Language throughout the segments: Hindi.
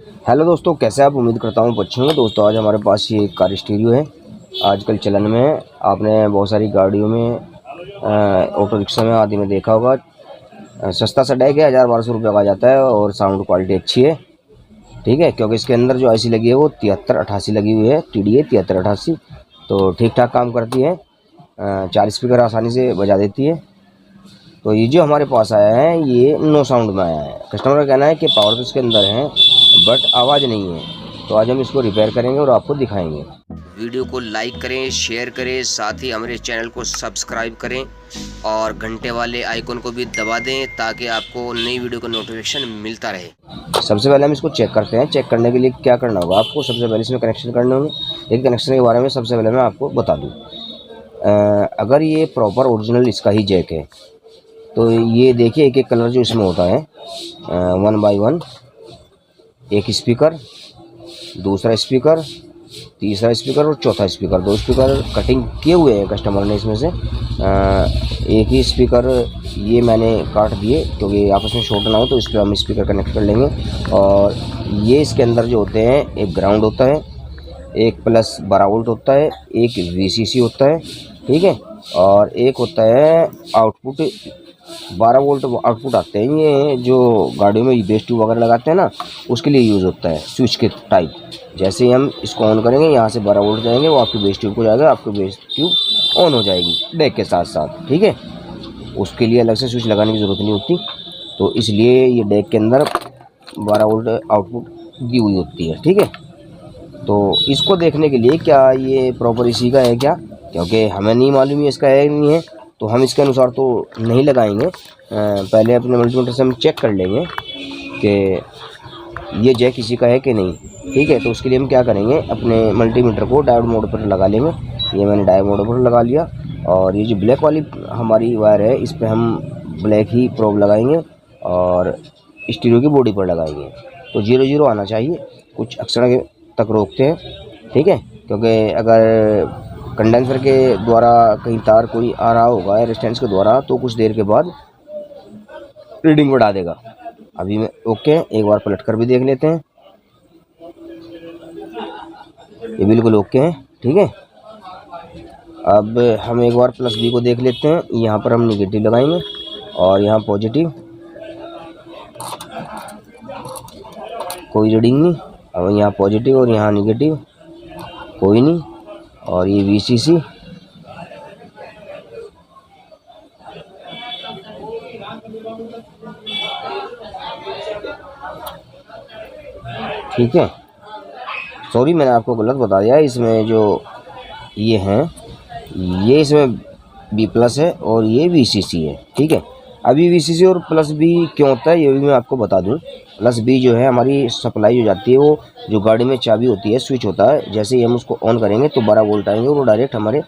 हेलो दोस्तों, कैसे आप? उम्मीद करता हूँ अच्छे होंगे। दोस्तों आज हमारे पास ये कार स्टीरियो है। आजकल चलन में है। आपने बहुत सारी गाड़ियों में, ऑटो रिक्शा में आदि में देखा होगा। सस्ता सा डैक है, 1000-1200 रुपये का आ जाता है और साउंड क्वालिटी अच्छी है। ठीक है, क्योंकि इसके अंदर जो आईसी लगी है वो 7388 लगी हुई है, TDA 7388। तो ठीक ठाक काम करती है। 4 स्पीकर आसानी से बजा देती है। तो ये जो हमारे पास आया है ये नो साउंड में आया है। कस्टमर का कहना है कि पावर तो इसके अंदर है बट आवाज़ नहीं है। तो आज हम इसको रिपेयर करेंगे और आपको दिखाएंगे। वीडियो को लाइक करें, शेयर करें, साथ ही हमारे चैनल को सब्सक्राइब करें और घंटे वाले आइकन को भी दबा दें ताकि आपको नई वीडियो का नोटिफिकेशन मिलता रहे। सबसे पहले हम इसको चेक करते हैं। चेक करने के लिए क्या करना होगा आपको, सबसे पहले इसमें कनेक्शन करने होंगे। एक कनेक्शन के बारे में सबसे पहले मैं आपको बता दूँ। अगर ये प्रॉपर ओरिजिनल इसका ही जैक है तो ये देखिए, एक एक कलर जो इसमें होता है 1 बाय 1। एक स्पीकर, दूसरा स्पीकर, तीसरा स्पीकर और चौथा स्पीकर। 2 स्पीकर कटिंग किए हुए हैं कस्टमर ने इसमें से। एक ही स्पीकर ये मैंने काट दिए क्योंकि आपस में शॉर्ट ना हो, तो इस पर हम स्पीकर कनेक्ट कर लेंगे। और ये इसके अंदर जो होते हैं, एक ग्राउंड होता है, एक प्लस 12 वोल्ट होता है, एक VCC होता है। ठीक है, और एक होता है आउटपुट। 12 वोल्ट आउटपुट आते हैं ये, जो गाड़ियों में बेस ट्यूब वगैरह लगाते हैं ना, उसके लिए यूज़ होता है स्विच के टाइप। जैसे ही हम इसको ऑन करेंगे, यहाँ से 12 वोल्ट जाएंगे, वो आपकी बेस ट्यूब को जाएगा, आपकी बेस ट्यूब ऑन हो जाएगी डेक के साथ साथ। ठीक है, उसके लिए अलग से स्विच लगाने की ज़रूरत नहीं होती। तो इसलिए ये डेक के अंदर 12 वोल्ट आउटपुट दी हुई होती है। ठीक है, तो इसको देखने के लिए क्या ये प्रॉपर इसी का है क्या, क्योंकि हमें नहीं मालूम है इसका है नहीं है, तो हम इसके अनुसार तो नहीं लगाएंगे। पहले अपने मल्टीमीटर से हम चेक कर लेंगे कि ये जैक किसी का है कि नहीं। ठीक है, तो उसके लिए हम क्या करेंगे, अपने मल्टीमीटर को डायोड मोड पर लगा लेंगे। ये मैंने डायोड मोड पर लगा लिया। और ये जो ब्लैक वाली हमारी वायर है, इस पर हम ब्लैक ही प्रोब लगाएंगे और स्टीरियो की बॉडी पर लगाएंगे। तो 0-0 आना चाहिए। कुछ अक्षर तक रोकते हैं। ठीक है, क्योंकि अगर कंडेंसर के द्वारा कहीं तार कोई आ रहा होगा रेजिस्टेंस के द्वारा, तो कुछ देर के बाद रीडिंग बढ़ा देगा। अभी मैं ओके, एक बार पलट कर भी देख लेते हैं। ये बिल्कुल ओके है। ठीक है, अब हम एक बार प्लस B को देख लेते हैं। यहाँ पर हम निगेटिव लगाएंगे और यहाँ पॉजिटिव, कोई रीडिंग नहीं। अब यहाँ पॉजिटिव और यहाँ निगेटिव, कोई नहीं। और ये VCC, ठीक है। सॉरी, मैंने आपको गलत बता दिया। इसमें जो ये हैं, ये इसमें B+ है और ये VCC है। ठीक है, अभी VCC और +B क्यों होता है ये भी मैं आपको बता दूं। +B जो है हमारी सप्लाई हो जाती है, वो जो गाड़ी में चाबी होती है, स्विच होता है, जैसे ही हम उसको ऑन करेंगे तो 12 वोल्ट आएंगे और वो डायरेक्ट हमारे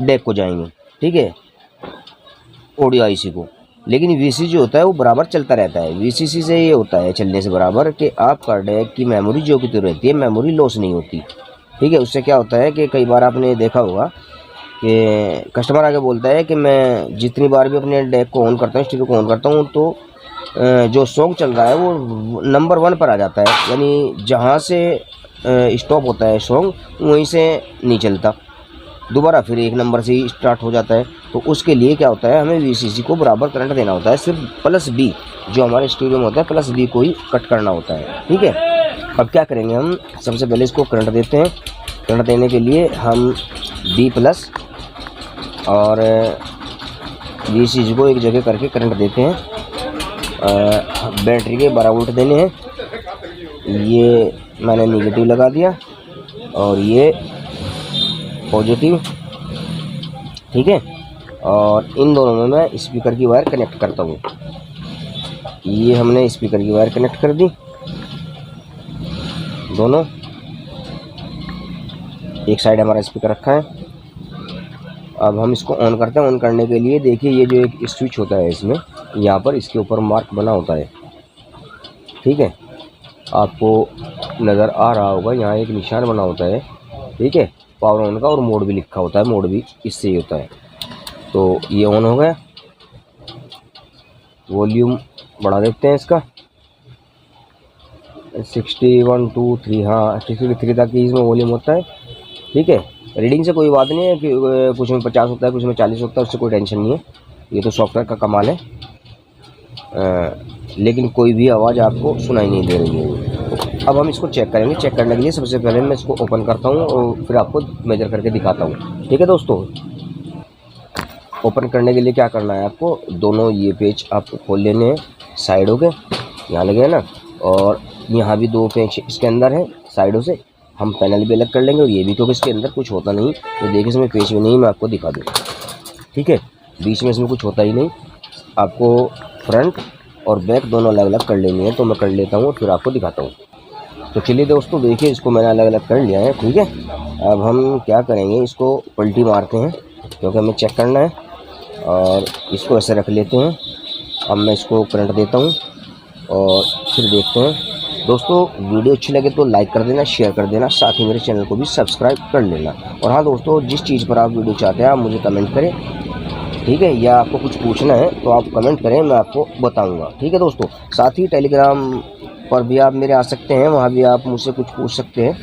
डेक को जाएंगे। ठीक है, ऑडियो IC को। लेकिन VCC जो होता है वो बराबर चलता रहता है। VCC से ये होता है चलने से बराबर कि आपका डेक की मेमोरी जो की तो रहती है, मेमोरी लॉस नहीं होती। ठीक है, उससे क्या होता है कि कई बार आपने देखा होगा कि कस्टमर आके बोलता है कि मैं जितनी बार भी अपने डेक को ऑन करता हूँ, स्टीरियो को ऑन करता हूँ, तो जो सॉन्ग चल रहा है वो नंबर 1 पर आ जाता है, यानी जहाँ से स्टॉप होता है सॉन्ग वहीं से नहीं चलता, दोबारा फिर 1 नंबर से ही स्टार्ट हो जाता है। तो उसके लिए क्या होता है, हमें VCC को बराबर करंट देना होता है। सिर्फ +B जो हमारे स्टीरियो में होता है, +B को ही कट करना होता है। ठीक है, अब क्या करेंगे, हम सबसे पहले इसको करंट देते हैं। करंट देने के लिए हम B+ और VCC को एक जगह करके करंट देते हैं। बैटरी के 12 वोल्ट देने हैं। ये मैंने निगेटिव लगा दिया और ये पॉजिटिव। ठीक है, और इन दोनों में मैं स्पीकर की वायर कनेक्ट करता हूँ। ये हमने स्पीकर की वायर कनेक्ट कर दी दोनों। एक साइड हमारा स्पीकर रखा है। अब हम इसको ऑन करते हैं। ऑन करने के लिए देखिए, ये जो एक स्विच होता है इसमें, यहाँ पर इसके ऊपर मार्क बना होता है। ठीक है, आपको नज़र आ रहा होगा, यहाँ एक निशान बना होता है। ठीक है, पावर ऑन का, और मोड भी लिखा होता है। मोड भी इससे ही होता है। तो ये ऑन हो गया। वॉल्यूम बढ़ा देते हैं इसका। 6123, हाँ 63 तक की इसमें वॉल्यूम होता है। ठीक है, रीडिंग से कोई बात नहीं है कि कुछ में 50 होता है, कुछ में 40 होता है, उससे कोई टेंशन नहीं है, ये तो सॉफ्टवेयर का कमाल है। लेकिन कोई भी आवाज़ आपको सुनाई नहीं दे रही है। अब हम इसको चेक करेंगे। चेक करने के लिए सबसे पहले मैं इसको ओपन करता हूँ और फिर आपको मेजर करके दिखाता हूँ। ठीक है दोस्तों, ओपन करने के लिए क्या करना है आपको, दोनों ये पेज आपको खोल लेने हैं साइडों के, यहाँ लगे हैं ना, और यहाँ भी 2 पेज इसके अंदर है साइडों से। हम पैनल भी अलग कर लेंगे और ये भी, क्योंकि इसके अंदर कुछ होता नहीं, तो देखिए इसमें पेज भी नहीं, मैं आपको दिखा दूँ। ठीक है, बीच में इसमें कुछ होता ही नहीं। आपको फ्रंट और बैक दोनों अलग अलग कर लेनी है, तो मैं कर लेता हूँ फिर आपको दिखाता हूँ। तो चलिए दोस्तों, देखिए इसको मैंने अलग अलग कर लिया है। ठीक है, अब हम क्या करेंगे, इसको पलटी मारते हैं क्योंकि हमें चेक करना है, और इसको ऐसे रख लेते हैं। अब मैं इसको करंट देता हूँ और फिर देखते हैं। दोस्तों वीडियो अच्छी लगे तो लाइक कर देना, शेयर कर देना, साथ ही मेरे चैनल को भी सब्सक्राइब कर लेना। और हाँ दोस्तों, जिस चीज़ पर आप वीडियो चाहते हैं आप मुझे कमेंट करें। ठीक है, या आपको कुछ पूछना है तो आप कमेंट करें, मैं आपको बताऊंगा। ठीक है दोस्तों, साथ ही टेलीग्राम पर भी आप मेरे आ सकते हैं, वहाँ भी आप मुझसे कुछ पूछ सकते हैं,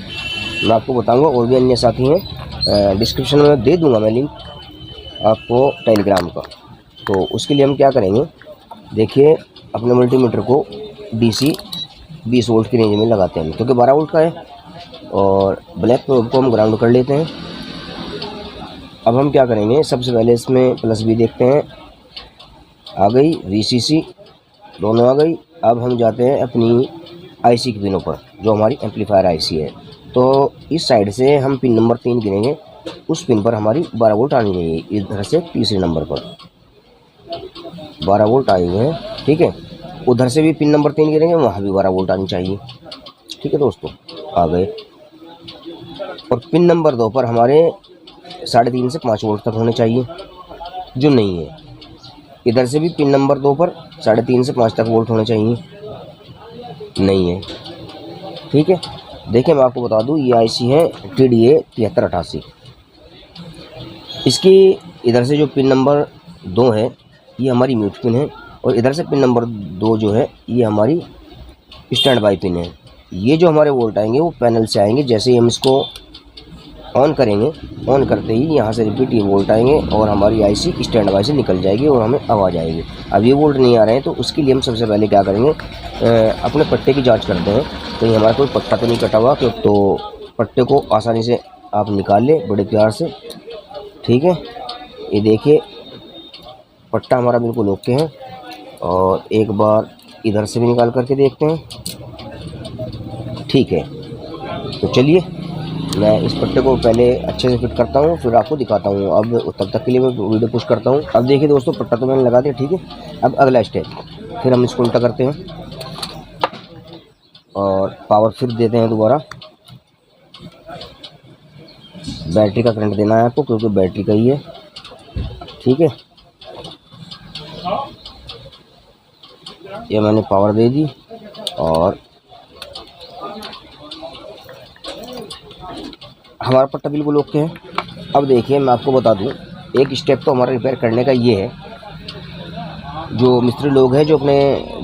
मैं आपको बताऊंगा। और भी अन्य साथी हैं, डिस्क्रिप्शन में दे दूंगा मैं लिंक आपको टेलीग्राम का। तो उसके लिए हम क्या करेंगे, देखिए अपने मल्टीमीटर को DC 20 वोल्ट की रेंज में लगाते हैं, क्योंकि 12 वोल्ट का है, और ब्लैक प्रोब को हम ग्राउंड कर लेते हैं। अब हम क्या करेंगे, सबसे पहले इसमें प्लस भी देखते हैं, आ गई VCC दोनों आ गई। अब हम जाते हैं अपनी IC की पिनों पर, जो हमारी एम्पलीफायर IC है। तो इस साइड से हम पिन नंबर 3 गिनेंगे, उस पिन पर हमारी 12 वोल्ट आनी चाहिए। इधर से तीसरे नंबर पर 12 वोल्ट आए हुए हैं। ठीक है, उधर से भी पिन नंबर 3 गिनेंगे, वहाँ भी 12 वोल्ट आनी चाहिए। ठीक है दोस्तों, आ गए। और पिन नंबर 2 पर हमारे 3.5 से 5 वोल्ट तक होने चाहिए, जो नहीं है। इधर से भी पिन नंबर 2 पर 3.5 से 5 तक वोल्ट होने चाहिए, नहीं है। ठीक है, देखिए मैं आपको बता दूं, ये IC है TDA 7388। इसकी इधर से जो पिन नंबर 2 है ये हमारी म्यूट पिन है, और इधर से पिन नंबर 2 जो है ये हमारी स्टैंड बाई पिन है। ये जो हमारे वोल्ट आएंगे वो पैनल से आएंगे। जैसे ही हम इसको ऑन करेंगे, ऑन करते ही यहाँ से रिपीट ये वोल्ट आएंगे और हमारी IC स्टैंड बाई से निकल जाएगी और हमें आवाज़ आएगी। अब ये वोल्ट नहीं आ रहे हैं, तो उसके लिए हम सबसे पहले क्या करेंगे, अपने पट्टे की जांच करते हैं कहीं हमारा कोई पट्टा तो नहीं कटा हुआ। तो पट्टे को आसानी से आप निकाल लें बड़े प्यार से। ठीक है, ये देखिए पट्टा हमारा बिल्कुल ओके है, और एक बार इधर से भी निकाल करके देखते हैं। ठीक है, तो चलिए मैं इस पट्टे को पहले अच्छे से फिट करता हूँ, फिर आपको दिखाता हूँ। अब तब तक के लिए मैं वीडियो पुश करता हूँ। अब देखिए दोस्तों, पट्टा तो मैंने लगा दिया। ठीक है, अब अगला स्टेप, फिर हम इसको उल्टा करते हैं और पावर फिर देते हैं दोबारा। बैटरी का करंट देना है आपको, क्योंकि बैटरी का ही है। ठीक है, ये मैंने पावर दे दी, और हमारा पट्टा बिल्कुल ओके है। अब देखिए मैं आपको बता दूं, एक स्टेप तो हमारा रिपेयर करने का ये है, जो मिस्त्री लोग हैं जो अपने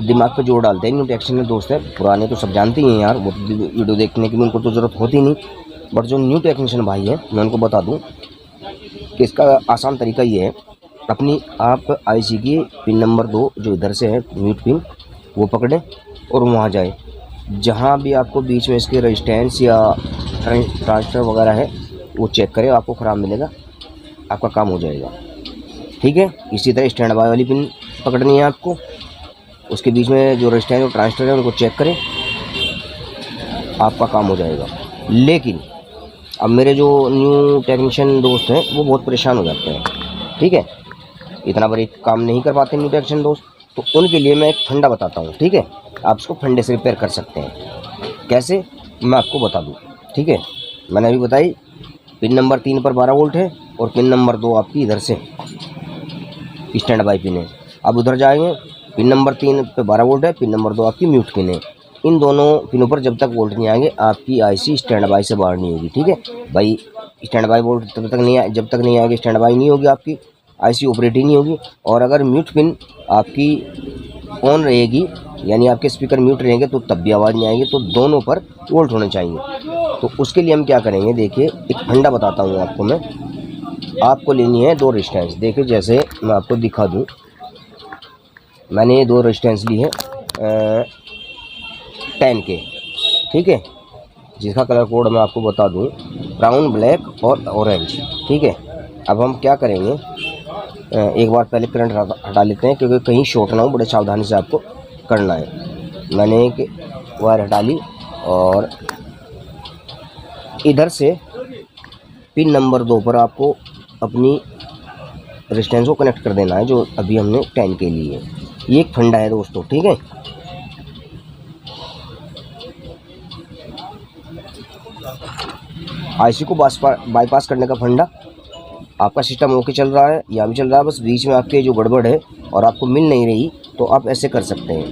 दिमाग पे जोर डालते हैं, न्यू टेक्नीशियन दोस्त है पुराने तो सब जानते ही हैं यार, वो वीडियो देखने की उनको तो ज़रूरत होती नहीं। बट जो न्यू टेक्नीशियन भाई है मैं उनको बता दूं कि इसका आसान तरीका ये है, अपनी आप IC की पिन नंबर 2 जो इधर से है म्यूट पिन, वो पकड़ें और वहाँ जाए। जहाँ भी आपको बीच में इसके रेजिस्टेंस या ट्रांजिस्टर वगैरह है वो चेक करें, आपको ख़राब मिलेगा, आपका काम हो जाएगा। ठीक है, इसी तरह स्टैंड बाय वाली पिन पकड़नी है आपको, उसके बीच में जो रेजिस्टेंस और ट्रांजिस्टर है उनको चेक करें, आपका काम हो जाएगा। लेकिन अब मेरे जो न्यू टेक्नीशियन दोस्त हैं वो बहुत परेशान हो जाते हैं। ठीक है, इतना बड़ी काम नहीं कर पाते न्यू टेक्नीशियन दोस्त, तो उनके लिए मैं एक फंडा बताता हूँ। ठीक है, आप इसको फंडे से रिपेयर कर सकते हैं। कैसे, मैं आपको बता दूँ। ठीक है, मैंने अभी बताई, पिन नंबर 3 पर 12 वोल्ट है, और पिन नंबर 2 आपकी इधर से स्टैंड बाई पिन है। अब उधर जाएंगे, पिन नंबर 3 पे 12 वोल्ट है, पिन नंबर 2 आपकी म्यूट पिन है। इन दोनों पिनों पर जब तक वोल्ट नहीं आएंगे आपकी IC स्टैंड बाई से बाहर नहीं होगी। ठीक है भाई, स्टैंड बाई वोल्ट तब तक नहीं आए, जब तक नहीं आएगी स्टैंड बाई नहीं होगी, आपकी IC ऑपरेट ही नहीं होगी। और अगर म्यूट पिन आपकी ऑन रहेगी यानी आपके स्पीकर म्यूट रहेंगे तो तब भी आवाज़ नहीं आएगी, तो दोनों पर वोल्ट होने चाहिए। तो उसके लिए हम क्या करेंगे, देखिए एक फंडा बताता हूँ आपको मैं। आपको लेनी है 2 रेजिस्टेंस। देखिए जैसे मैं आपको दिखा दूँ, मैंने ये 2 रेजिस्टेंस ली है 10 के, ठीक है, जिसका कलर कोड मैं आपको बता दूं, ब्राउन, ब्लैक और ऑरेंज, ठीक है। अब हम क्या करेंगे, एक बार पहले करंट हटा लेते हैं, क्योंकि कहीं शॉर्ट ना हो, बड़े सावधानी से आपको करना है। मैंने एक वायर हटा ली और इधर से पिन नंबर 2 पर आपको अपनी रेजिस्टेंस को कनेक्ट कर देना है, जो अभी हमने 10 के लिए है। ये एक फंडा है दोस्तों, ठीक है। आईसी को बाईपास करने का फंडा। आपका सिस्टम ओके चल रहा है, या भी चल रहा है, बस बीच में आपके जो गड़बड़ है और आपको मिल नहीं रही, तो आप ऐसे कर सकते हैं,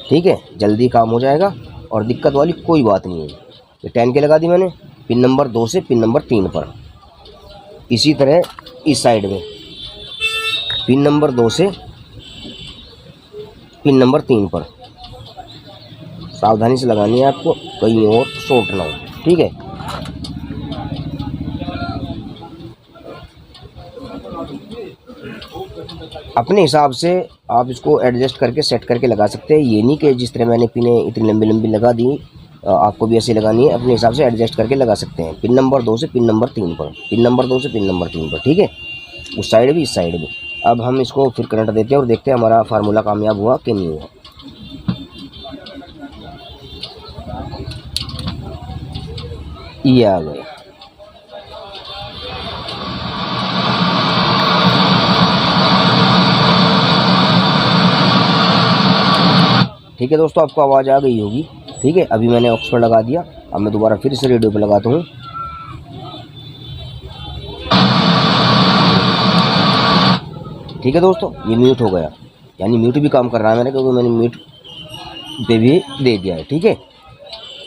ठीक है। जल्दी काम हो जाएगा और दिक्कत वाली कोई बात नहीं है। ये 10 के लगा दी मैंने पिन नंबर 2 से पिन नंबर 3 पर। इसी तरह इस साइड में पिन नंबर 2 से पिन नंबर 3 पर सावधानी से लगानी है आपको, कहीं और शॉर्ट ना हो, ठीक है। अपने हिसाब से आप इसको एडजस्ट करके सेट करके लगा सकते हैं। ये नहीं कि जिस तरह मैंने पिनें इतनी लंबी लंबी लगा दी, आपको भी ऐसे लगानी है। अपने हिसाब से एडजस्ट करके लगा सकते हैं। पिन नंबर 2 से पिन नंबर 3 पर, पिन नंबर 2 से पिन नंबर 3 पर, ठीक है। उस साइड भी, इस साइड भी। अब हम इसको फिर करंट देते हैं और देखते हैं हमारा फार्मूला कामयाब हुआ कि नहीं हुआ। ये आ गया। ठीक है दोस्तों, आपको आवाज़ आ गई होगी, ठीक है। अभी मैंने ऑक्स पर लगा दिया। अब मैं दोबारा फिर से रेडियो पे लगाता हूँ। ठीक है दोस्तों, ये म्यूट हो गया, यानी म्यूट भी काम कर रहा है मेरा, क्योंकि मैंने म्यूट पे भी दे दिया है, ठीक है।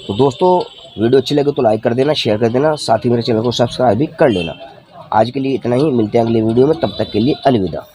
तो दोस्तों, वीडियो अच्छी लगे तो लाइक कर देना, शेयर कर देना, साथ ही मेरे चैनल को सब्सक्राइब भी कर लेना। आज के लिए इतना ही, मिलते हैं अगले वीडियो में, तब तक के लिए अलविदा।